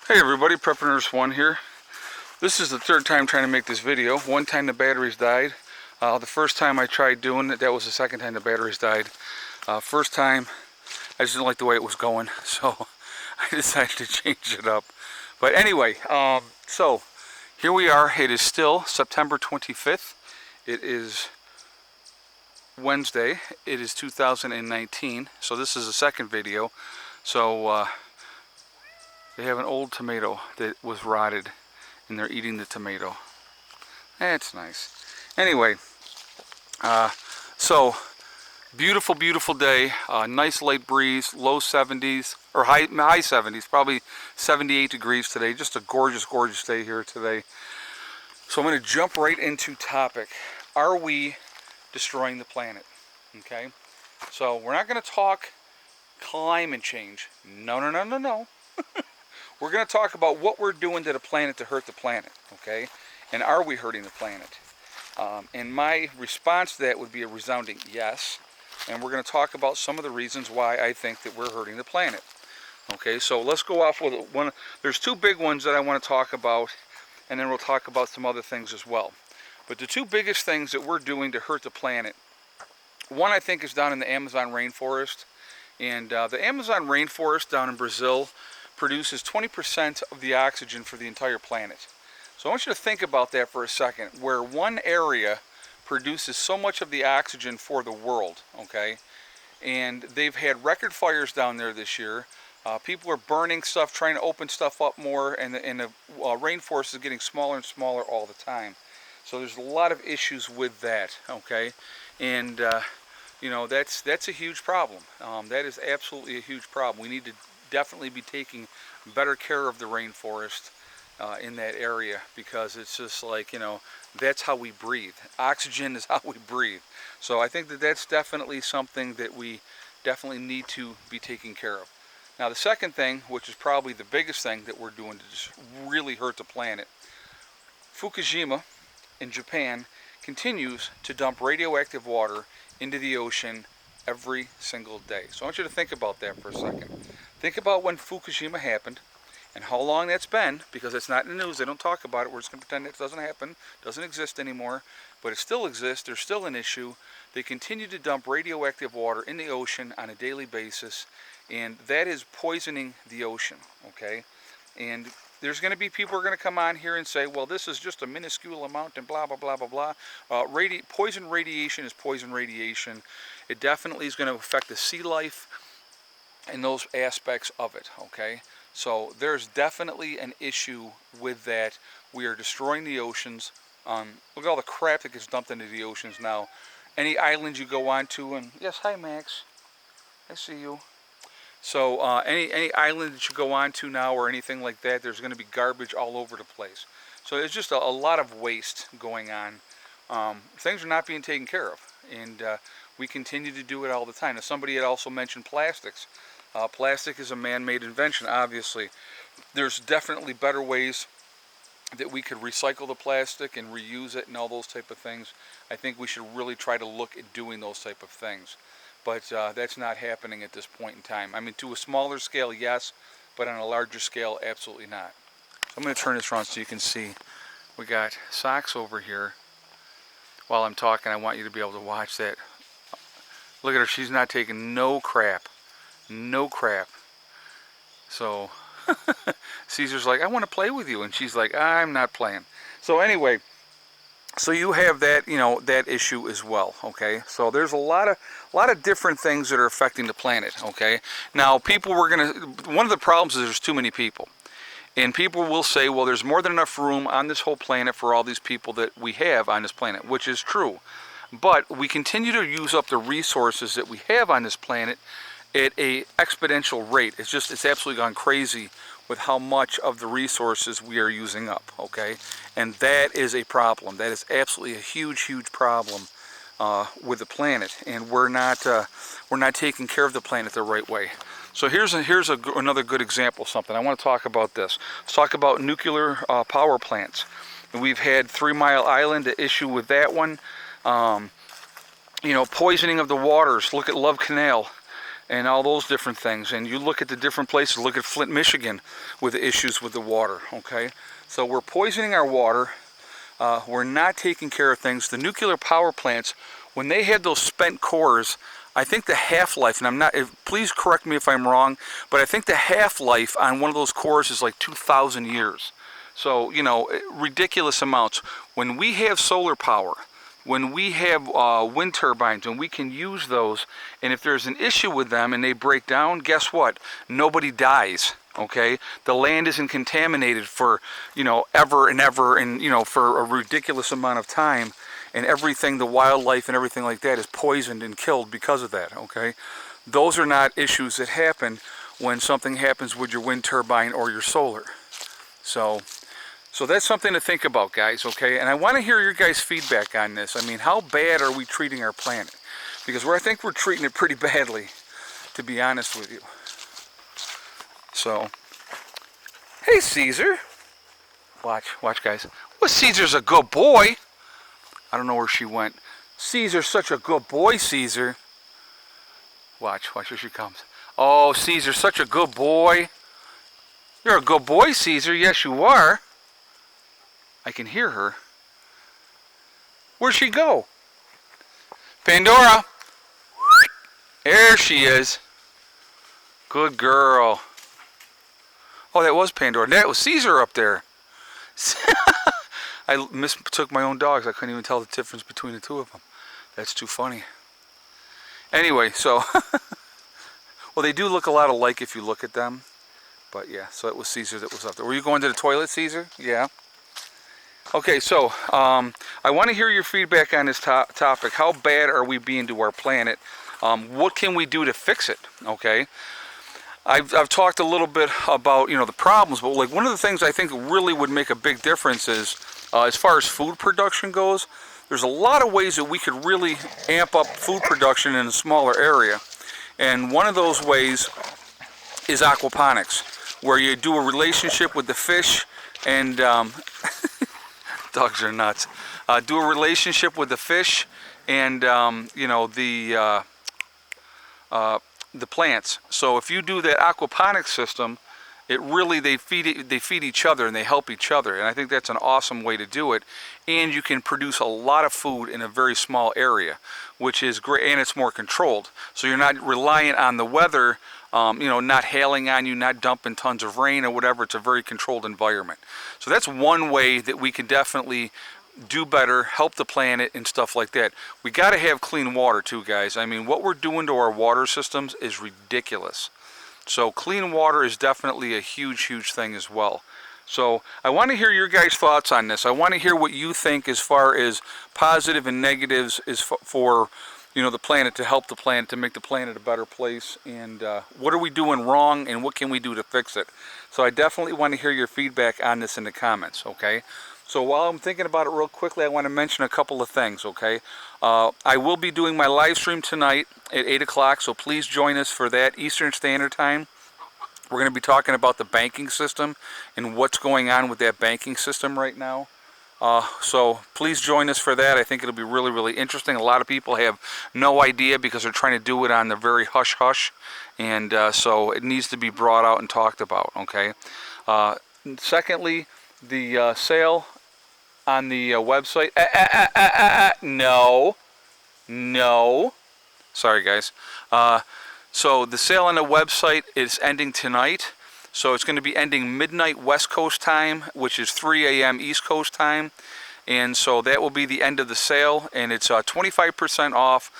Hey everybody, Prepper 1 here. This is the third time trying to make this video. One time the batteries died. The first time I tried doing it, that was the second time the batteries died. First time, I just didn't like the way it was going, so I decided to change it up. But anyway, so here we are. It is still September 25th. It is Wednesday. It is 2019, so this is the second video. So they have an old tomato that was rotted, and they're eating the tomato. That's nice. Anyway, so beautiful, beautiful day. Nice light breeze, low 70s, or high 70s, probably 78 degrees today. Just a gorgeous, gorgeous day here today. So I'm going to jump right into topic. Are we destroying the planet? Okay. So we're not going to talk climate change. No, no, no, no, no. We're going to talk about what we're doing to the planet to hurt the planet, okay? And are we hurting the planet? And my response to that would be a resounding yes. And we're going to talk about some of the reasons why I think that we're hurting the planet. Okay, so let's go off with one. There's two big ones that I want to talk about, and then we'll talk about some other things as well. But the two biggest things that we're doing to hurt the planet, one I think is down in the Amazon rainforest. And the Amazon rainforest down in Brazil produces 20% of the oxygen for the entire planet. So I want you to think about that for a second, where one area produces so much of the oxygen for the world, okay? And they've had record fires down there this year. People are burning stuff, trying to open stuff up more, and the rainforest is getting smaller and smaller all the time. So there's a lot of issues with that, okay? And you know, that's a huge problem. That is absolutely a huge problem. We need to definitely be taking better care of the rainforest in that area, because it's just like, you know, that's how we breathe. Oxygen is how we breathe. So I think that that's definitely something that we definitely need to be taking care of. Now the second thing, which is probably the biggest thing that we're doing to just really hurt the planet, Fukushima in Japan continues to dump radioactive water into the ocean every single day. So I want you to think about that for a second. Think about when Fukushima happened and how long that's been, because it's not in the news. They don't talk about it. We're just going to pretend it doesn't happen, doesn't exist anymore, but it still exists. There's still an issue. They continue to dump radioactive water in the ocean on a daily basis, and that is poisoning the ocean, okay? And there's going to be people who are going to come on here and say, well, this is just a minuscule amount and blah, blah, blah, blah, blah. Poison radiation is poison radiation. It definitely is going to affect the sea life and those aspects of it, okay? So there's definitely an issue with that. We are destroying the oceans. Look at all the crap that gets dumped into the oceans now. Any islands you go on to, and yes, hi Max, I see you. So any island that you go on to now or anything like that, there's going to be garbage all over the place. So there's just a lot of waste going on. Things are not being taken care of, and we continue to do it all the time. Now, somebody had also mentioned plastics. Plastic is a man-made invention, obviously. There's definitely better ways that we could recycle the plastic and reuse it and all those type of things. I think we should really try to look at doing those type of things. But that's not happening at this point in time. I mean, to a smaller scale, yes, but on a larger scale, absolutely not. So I'm going to turn this around so you can see. We got socks over here. While I'm talking, I want you to be able to watch that. Look at her. She's not taking no crap. No crap. So Caesar's like, I want to play with you, and she's like, I'm not playing. So anyway, so you have that, you know, that issue as well, okay? So there's a lot of different things that are affecting the planet, okay? Now, one of the problems is there's too many people. And people will say, well, there's more than enough room on this whole planet for all these people that we have on this planet, which is true. But we continue to use up the resources that we have on this planet at a exponential rate. It's absolutely gone crazy with how much of the resources we are using up, okay? And that is a problem. That is absolutely a huge, huge problem with the planet, and we're not taking care of the planet the right way. So here's another good example of something. I want to talk about this. Let's talk about nuclear power plants. And we've had 3 Mile Island, the issue with that one. You know, poisoning of the waters. Look at Love Canal. and all those different things. And you look at the different places, look at Flint, Michigan with the issues with the water, okay? So we're poisoning our water. We're not taking care of things. The nuclear power plants, when they have those spent cores, I think the half-life, and please correct me if I'm wrong, but I think the half-life on one of those cores is like 2,000 years. So, you know, ridiculous amounts. When we have solar power, when we have wind turbines and we can use those, and if there's an issue with them and they break down, guess what? Nobody dies, okay? The land isn't contaminated for, you know, ever and ever, and, you know, for a ridiculous amount of time, and everything, the wildlife and everything like that is poisoned and killed because of that, okay? Those are not issues that happen when something happens with your wind turbine or your solar. So that's something to think about, guys, okay? And I want to hear your guys' feedback on this. I mean, how bad are we treating our planet? Because I think we're treating it pretty badly, to be honest with you. So, hey, Caesar. Watch, guys. Well, Caesar's a good boy. I don't know where she went. Caesar's such a good boy, Caesar. Watch, here she comes. Oh, Caesar's such a good boy. You're a good boy, Caesar. Yes, you are. I can hear her. Where'd she go? Pandora! There she is. Good girl. Oh, that was Pandora. That was Caesar up there. I mistook my own dogs. I couldn't even tell the difference between the two of them. That's too funny. Anyway, so... well, they do look a lot alike if you look at them. But yeah, so it was Caesar that was up there. Were you going to the toilet, Caesar? Yeah. Okay, so I want to hear your feedback on this topic. How bad are we being to our planet? What can we do to fix it? Okay, I've talked a little bit about, you know, the problems, but like one of the things I think really would make a big difference is as far as food production goes. There's a lot of ways that we could really amp up food production in a smaller area, and one of those ways is aquaponics, where you do a relationship with the fish and dogs are nuts. Do a relationship with the fish and you know, the plants. So if you do that aquaponics system, it really, they feed each other and they help each other, and I think that's an awesome way to do it. And you can produce a lot of food in a very small area, which is great, and it's more controlled. So you're not reliant on the weather. You know, not hailing on you, not dumping tons of rain or whatever. It's a very controlled environment. So that's one way that we can definitely do better, help the planet and stuff like that. We got to have clean water too, guys. I mean, what we're doing to our water systems is ridiculous. So clean water is definitely a huge thing as well. So I want to hear your guys' thoughts on this. I want to hear what you think as far as positive and negatives is for, you know, the planet, to help the planet, to make the planet a better place, and what are we doing wrong and what can we do to fix it. So I definitely want to hear your feedback on this in the comments, okay? So while I'm thinking about it real quickly, I want to mention a couple of things, okay? I will be doing my live stream tonight at 8 o'clock, so please join us for that Eastern Standard Time. We're going to be talking about the banking system and what's going on with that banking system right now. So please join us for that. I think it'll be really interesting. A lot of people have no idea because they're trying to do it on the very hush-hush, and so it needs to be brought out and talked about, okay? Secondly, the sale on the website. No. Sorry, guys. So the sale on the website is ending tonight. So it's going to be ending midnight West Coast time, which is 3 a.m. East Coast time. And so that will be the end of the sale. And it's 25% off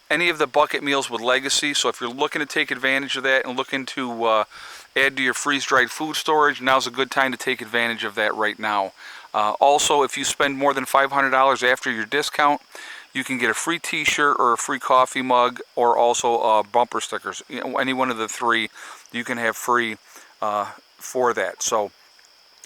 any of the bucket meals with Legacy. So if you're looking to take advantage of that and looking to add to your freeze-dried food storage, now's a good time to take advantage of that right now. Also, if you spend more than $500 after your discount, you can get a free t-shirt or a free coffee mug, or also bumper stickers. You know, any one of the three you can have free for that. So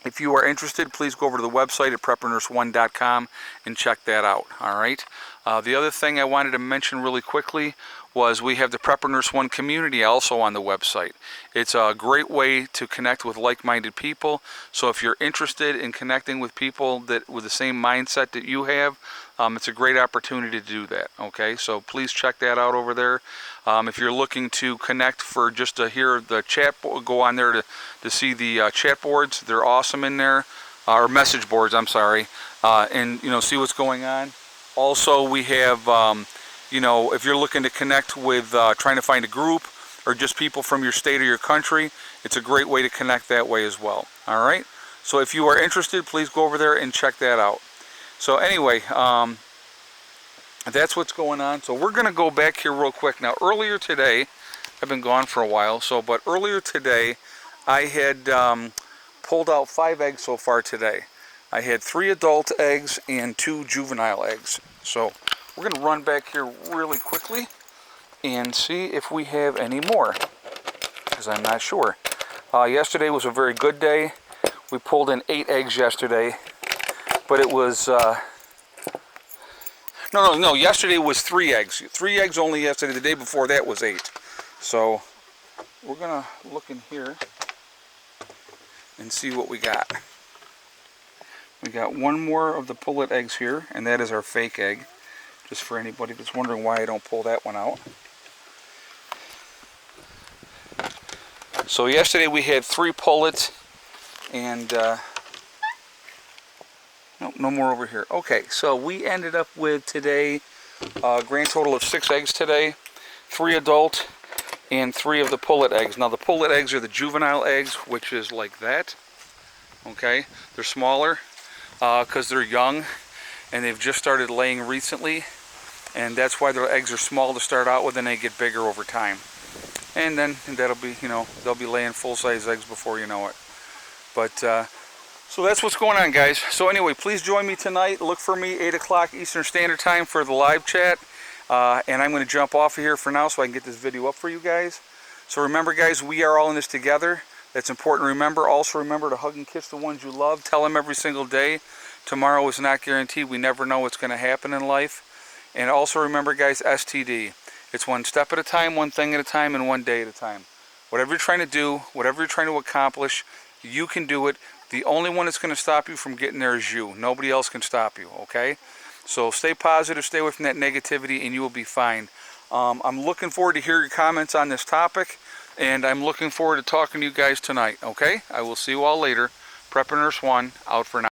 if you are interested, please go over to the website at preppernurse1.com and check that out. All right. The other thing I wanted to mention really quickly was we have the Prepper Nurse One community also on the website. It's a great way to connect with like-minded people. So if you're interested in connecting with people that with the same mindset that you have, it's a great opportunity to do that. Okay, so please check that out over there. If you're looking to connect for just to hear the chat, go on there to see the chat boards. They're awesome in there, or message boards. I'm sorry, and see what's going on. Also, we have, if you're looking to connect with trying to find a group or just people from your state or your country, it's a great way to connect that way as well. All right. So if you are interested, please go over there and check that out. So anyway, that's what's going on. So we're going to go back here real quick. Now, earlier today, I've been gone for a while, but earlier today, I had pulled out 5 eggs so far today. I had 3 adult eggs and 2 juvenile eggs. So we're going to run back here really quickly and see if we have any more, because I'm not sure. Yesterday was a very good day. We pulled in 8 eggs yesterday, but it was no. Yesterday was 3 eggs. 3 eggs only yesterday. The day before that was 8. So we're gonna look in here and see what we got. We got 1 more of the pullet eggs here, and that is our fake egg. Just for anybody that's wondering why I don't pull that one out. So yesterday we had 3 pullets, and no more over here. Okay, so we ended up with today a grand total of 6 eggs today, 3 adult and 3 of the pullet eggs. Now the pullet eggs are the juvenile eggs, which is like that. Okay, they're smaller because they're young and they've just started laying recently, and that's why their eggs are small to start out with, and they get bigger over time. And then that'll be, they'll be laying full-size eggs before you know it. But so that's what's going on, guys. So anyway, please join me tonight. Look for me 8 o'clock Eastern Standard Time for the live chat. And I'm going to jump off of here for now so I can get this video up for you guys. So remember, guys, we are all in this together. That's important to remember. Also remember to hug and kiss the ones you love. Tell them every single day. Tomorrow is not guaranteed. We never know what's going to happen in life. And also remember, guys, STD. It's one step at a time, one thing at a time, and one day at a time. Whatever you're trying to do, whatever you're trying to accomplish, you can do it. The only one that's going to stop you from getting there is you. Nobody else can stop you, okay? So stay positive, stay away from that negativity, and you will be fine. I'm looking forward to hear your comments on this topic, and I'm looking forward to talking to you guys tonight, okay? I will see you all later. Prepper Nurse One, out for now.